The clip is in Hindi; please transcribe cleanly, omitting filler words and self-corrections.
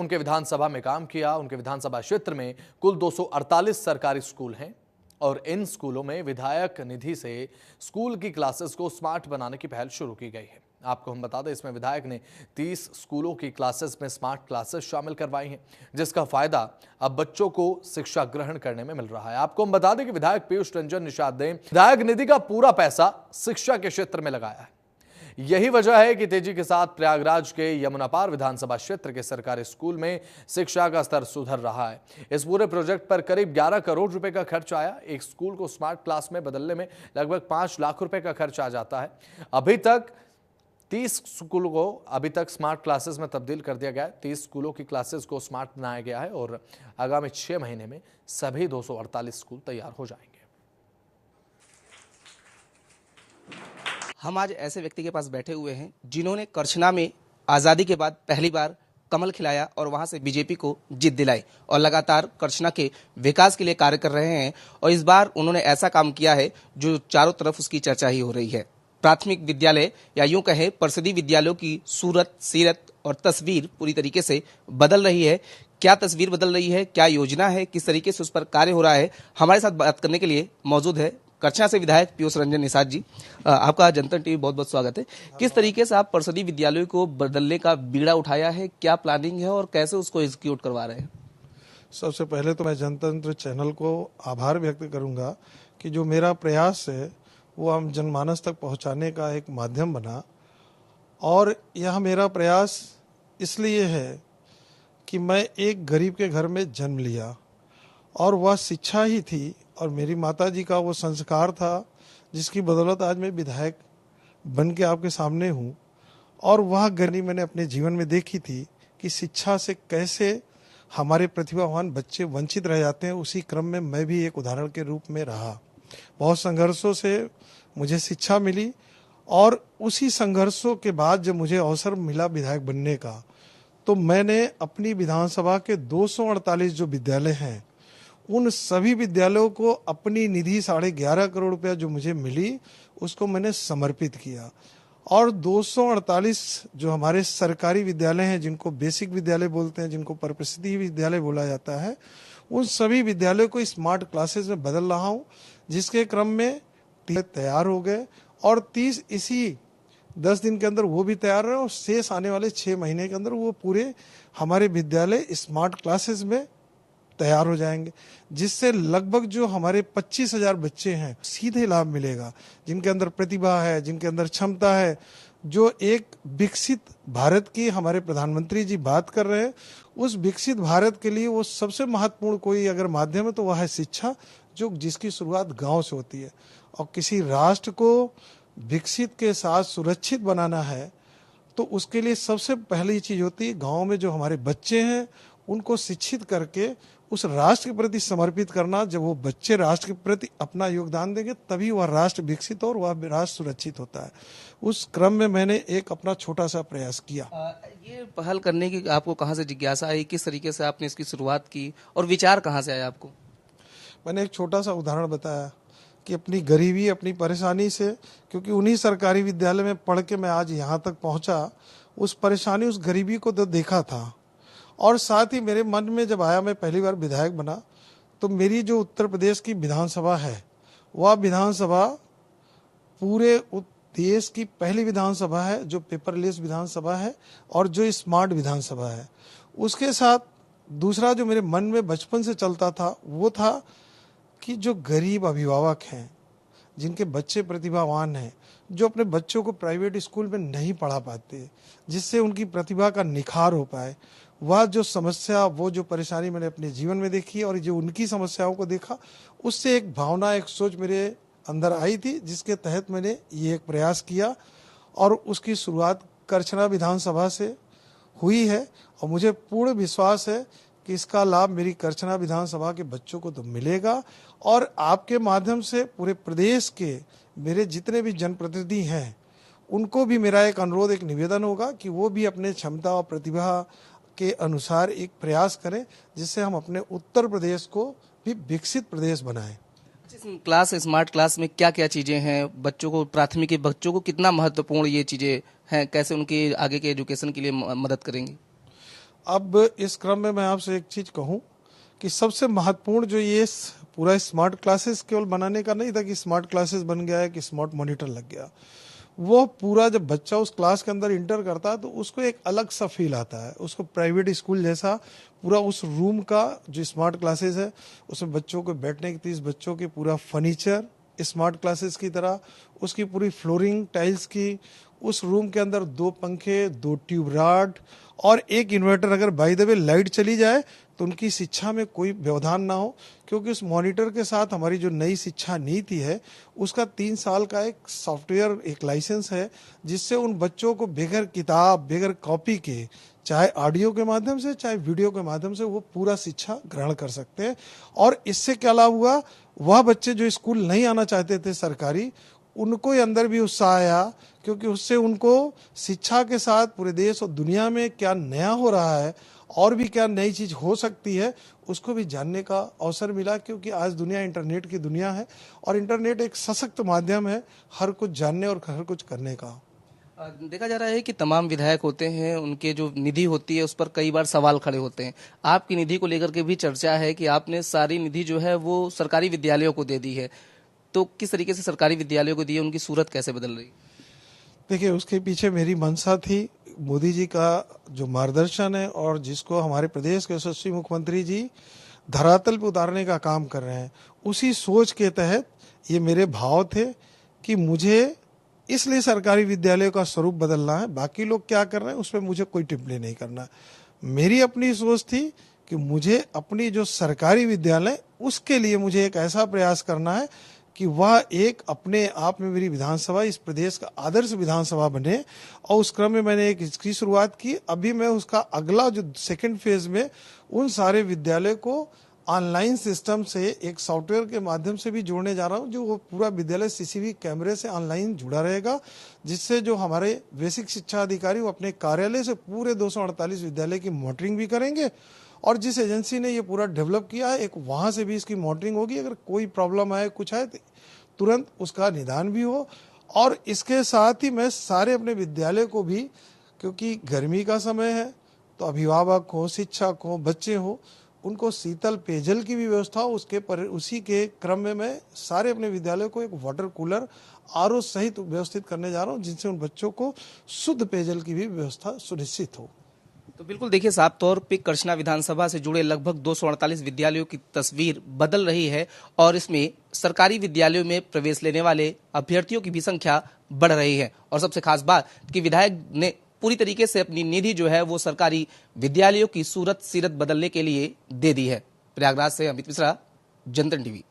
उनके विधानसभा में काम किया। उनके विधानसभा क्षेत्र में कुल 248 सरकारी स्कूल हैं और इन स्कूलों में विधायक निधि से स्कूल की क्लासेस को स्मार्ट बनाने की पहल शुरू की गई है। आपको हम बता दें, इसमें विधायक ने 30 स्कूलों की क्लासेस में स्मार्ट क्लासेस शामिल करवाई हैं, जिसका फायदा अब बच्चों को शिक्षा ग्रहण करने में मिल रहा है। आपको हम बता दें कि विधायक पीयूष रंजन निषाद ने विधायक निधि का पूरा पैसा शिक्षा के क्षेत्र में लगाया है। यही वजह है कि तेजी के साथ प्रयागराज के यमुनापार विधानसभा क्षेत्र के सरकारी स्कूल में शिक्षा का स्तर सुधर रहा है। इस पूरे प्रोजेक्ट पर करीब 11 करोड़ रुपए का खर्च आया। एक स्कूल को स्मार्ट क्लास में बदलने में लगभग 5 लाख रुपए का खर्च आ जाता है। अभी तक 30 स्कूलों को स्मार्ट क्लासेस में तब्दील कर दिया गया है। 30 स्कूलों की क्लासेस को स्मार्ट बनाया गया है और आगामी 6 महीने में सभी 248 स्कूल तैयार हो जाएंगे। हम आज ऐसे व्यक्ति के पास बैठे हुए हैं जिन्होंने करछना में आज़ादी के बाद पहली बार कमल खिलाया और वहां से बीजेपी को जीत दिलाई और लगातार करछना के विकास के लिए कार्य कर रहे हैं। और इस बार उन्होंने ऐसा काम किया है जो चारों तरफ उसकी चर्चा ही हो रही है। प्राथमिक विद्यालय या यूं कहें परिषदीय विद्यालयों की सूरत, सीरत और तस्वीर पूरी तरीके से बदल रही है। क्या तस्वीर बदल रही है, क्या योजना है, किस तरीके से उस पर कार्य हो रहा है, हमारे साथ बात करने के लिए मौजूद है करछना से विधायक पीयूष रंजन निषाद जी। आपका जनता टीवी बहुत बहुत स्वागत है। किस तरीके से आप परिषदीय विद्यालयों को बदलने का बीड़ा उठाया है, क्या प्लानिंग है और कैसे उसको एग्जीक्यूट करवा रहे हैं? सबसे पहले तो मैं जनतंत्र चैनल को आभार व्यक्त करूंगा कि जो मेरा प्रयास है वो हम जनमानस तक पहुंचाने का एक माध्यम बना। और यह मेरा प्रयास इसलिए है कि मैं एक गरीब के घर में जन्म लिया और वह शिक्षा ही थी और मेरी माता जी का वो संस्कार था जिसकी बदौलत आज मैं विधायक बन के आपके सामने हूँ। और वह गरीबी मैंने अपने जीवन में देखी थी कि शिक्षा से कैसे हमारे प्रतिभावान बच्चे वंचित रह जाते हैं। उसी क्रम में मैं भी एक उदाहरण के रूप में रहा। बहुत संघर्षों से मुझे शिक्षा मिली और उसी संघर्षों के बाद जब मुझे अवसर मिला विधायक बनने का, तो मैंने अपनी विधानसभा के 248 जो विद्यालय हैं उन सभी विद्यालयों को अपनी निधि 11.5 करोड़ रुपया जो मुझे मिली उसको मैंने समर्पित किया। और 248 जो हमारे सरकारी विद्यालय हैं, जिनको बेसिक विद्यालय बोलते हैं, जिनको परिषदीय विद्यालय बोला जाता है, उन सभी विद्यालयों को स्मार्ट क्लासेस में बदल रहा हूँ, जिसके क्रम में 30 तैयार हो गए और 30 इसी 10 दिन के अंदर वो भी तैयार है और शेष आने वाले 6 महीने के अंदर वो पूरे हमारे विद्यालय स्मार्ट क्लासेस में तैयार हो जाएंगे, जिससे लगभग जो हमारे 25,000 बच्चे हैं सीधे लाभ मिलेगा, जिनके अंदर प्रतिभा है, जिनके अंदर क्षमता है। जो एक विकसित भारत की हमारे प्रधानमंत्री जी बात कर रहे हैं, उस विकसित भारत के लिए वो सबसे महत्वपूर्ण कोई अगर माध्यम है तो वह है शिक्षा, जो जिसकी शुरुआत गांव से होती है। और किसी राष्ट्र को विकसित के साथ सुरक्षित बनाना है तो उसके लिए सबसे पहली चीज होती है गांव में जो हमारे बच्चे हैं उनको शिक्षित करके उस राष्ट्र के प्रति समर्पित करना। जब वो बच्चे राष्ट्र के प्रति अपना योगदान देंगे तभी वह राष्ट्र विकसित और वह राष्ट्र सुरक्षित होता है। उस क्रम में मैंने एक अपना छोटा सा प्रयास किया। ये पहल करने की आपको कहाँ से जिज्ञासा आई, किस तरीके से आपने इसकी शुरुआत की और विचार कहाँ से आया आपको? मैंने एक छोटा सा उदाहरण बताया कि अपनी गरीबी, अपनी परेशानी से, क्योंकि उन्हीं सरकारी विद्यालय में पढ़ के मैं आज यहाँ तक पहुँचा, उस परेशानी, उस गरीबी को तो देखा था। और साथ ही मेरे मन में जब आया, मैं पहली बार विधायक बना, तो मेरी जो उत्तर प्रदेश की विधानसभा है वह विधानसभा पूरे देश की पहली विधानसभा है जो पेपरलेस विधानसभा है और जो स्मार्ट विधानसभा है। उसके साथ दूसरा जो मेरे मन में बचपन से चलता था वो था कि जो गरीब अभिभावक हैं, जिनके बच्चे प्रतिभावान हैं, जो अपने बच्चों को प्राइवेट स्कूल में नहीं पढ़ा पाते, जिससे उनकी प्रतिभा का निखार हो पाए, वह जो समस्या, वो जो परेशानी मैंने अपने जीवन में देखी और जो उनकी समस्याओं को देखा, उससे एक भावना, एक सोच मेरे अंदर आई थी, जिसके तहत मैंने ये एक प्रयास किया और उसकी शुरुआत करछना विधानसभा से हुई है। और मुझे पूर्ण विश्वास है कि इसका लाभ मेरी करछना विधानसभा के बच्चों को तो मिलेगा और आपके माध्यम से पूरे प्रदेश के मेरे जितने भी जनप्रतिनिधि हैं उनको भी मेरा एक अनुरोध, एक निवेदन होगा कि वो भी अपने क्षमता और प्रतिभा के अनुसार एक प्रयास करें, जिससे हम अपने उत्तर प्रदेश को भी विकसित प्रदेश बनाएं। क्लास, स्मार्ट क्लास में क्या क्या चीज़ें हैं, बच्चों को, प्राथमिक बच्चों को कितना महत्वपूर्ण ये चीज़ें हैं, कैसे उनके आगे के एजुकेशन के लिए मदद करेंगी? अब इस क्रम में मैं आपसे एक चीज कहूं कि सबसे महत्वपूर्ण जो ये पूरा स्मार्ट क्लासेस केवल बनाने का नहीं था कि स्मार्ट क्लासेस बन गया है कि स्मार्ट मॉनिटर लग गया। वो पूरा जब बच्चा उस क्लास के अंदर इंटर करता है तो उसको एक अलग सा फील आता है, उसको प्राइवेट स्कूल जैसा पूरा उस रूम का जो स्मार्ट क्लासेस है उसमें बच्चों को बैठने की 30 बच्चों की पूरा फर्नीचर स्मार्ट क्लासेस की तरह, उसकी पूरी फ्लोरिंग टाइल्स की, उस रूम के अंदर 2 पंखे, 2 ट्यूब रॉड और एक इन्वर्टर। अगर बाय द वे लाइट चली जाए तो उनकी शिक्षा में कोई व्यवधान ना हो, क्योंकि उस मॉनिटर के साथ हमारी जो नई शिक्षा नीति है उसका 3 साल का एक सॉफ्टवेयर एक लाइसेंस है, जिससे उन बच्चों को बगैर किताब बगैर कॉपी के, चाहे ऑडियो के माध्यम से चाहे वीडियो के माध्यम से, वो पूरा शिक्षा ग्रहण कर सकते हैं। और इससे क्या लाभ हुआ, वह बच्चे जो स्कूल नहीं आना चाहते थे सरकारी, उनको अंदर भी उत्साह आया, क्योंकि उससे उनको शिक्षा के साथ पूरे देश और दुनिया में क्या नया हो रहा है और भी क्या नई चीज हो सकती है उसको भी जानने का अवसर मिला। क्योंकि आज दुनिया इंटरनेट की दुनिया है और इंटरनेट एक सशक्त माध्यम है हर कुछ जानने और हर कुछ करने का। देखा जा रहा है कि तमाम विधायक होते हैं, उनके जो निधि होती है उस पर कई बार सवाल खड़े होते हैं। आपकी निधि को लेकर के भी चर्चा है कि आपने सारी निधि जो है वो सरकारी विद्यालयों को दे दी है, तो किस तरीके से सरकारी विद्यालयों को दी है, उनकी सूरत कैसे बदल रही? देखिए, उसके पीछे मेरी मंशा थी, मोदी जी का जो मार्गदर्शन है और जिसको हमारे प्रदेश के यशस्वी मुख्यमंत्री जी धरातल पे उतारने का काम कर रहे हैं, उसी सोच के तहत ये मेरे भाव थे कि मुझे इसलिए सरकारी विद्यालयों का स्वरूप बदलना है। बाकी लोग क्या कर रहे हैं उस पर मुझे कोई टिप्पणी नहीं करना। मेरी अपनी सोच थी कि मुझे अपनी जो सरकारी विद्यालय उसके लिए मुझे एक ऐसा प्रयास करना है कि वह एक अपने आप में मेरी विधानसभा इस प्रदेश का आदर्श विधानसभा बने। और उस क्रम में मैंने एक इसकी शुरुआत की। अभी मैं उसका अगला जो सेकंड फेज में उन सारे विद्यालय को ऑनलाइन सिस्टम से एक सॉफ्टवेयर के माध्यम से भी जोड़ने जा रहा हूं, जो वो पूरा विद्यालय सीसीटीवी कैमरे से ऑनलाइन जुड़ा रहेगा, जिससे जो हमारे बेसिक शिक्षा अधिकारी वो अपने कार्यालय से पूरे 248 विद्यालय की मॉनिटरिंग भी करेंगे। और जिस एजेंसी ने ये पूरा डेवलप किया है, एक वहां से भी इसकी मॉनिटरिंग होगी। अगर कोई प्रॉब्लम आए कुछ है तो तुरंत उसका निदान भी हो। और इसके साथ ही मैं सारे अपने विद्यालय को भी, क्योंकि गर्मी का समय है तो अभिभावक हो, शिक्षक हो, बच्चे हो, उनको शीतल पेयजल की भी व्यवस्था हो, उसी के क्रम में मैं सारे अपने विद्यालय को एक वाटर कूलर आरओ सहित व्यवस्थित करने जा रहा हूं, जिनसे उन बच्चों को शुद्ध पेयजल की भी व्यवस्था सुनिश्चित हो। तो बिल्कुल देखिए, साफ तौर पे करछना विधानसभा से जुड़े लगभग 248 विद्यालयों की तस्वीर बदल रही है और इसमें सरकारी विद्यालयों में प्रवेश लेने वाले अभ्यर्थियों की भी संख्या बढ़ रही है। और सबसे खास बात कि विधायक ने पूरी तरीके से अपनी निधि जो है वो सरकारी विद्यालयों की सूरत सीरत बदलने के लिए दे दी है। प्रयागराज से अमित मिश्रा, जनतन टीवी।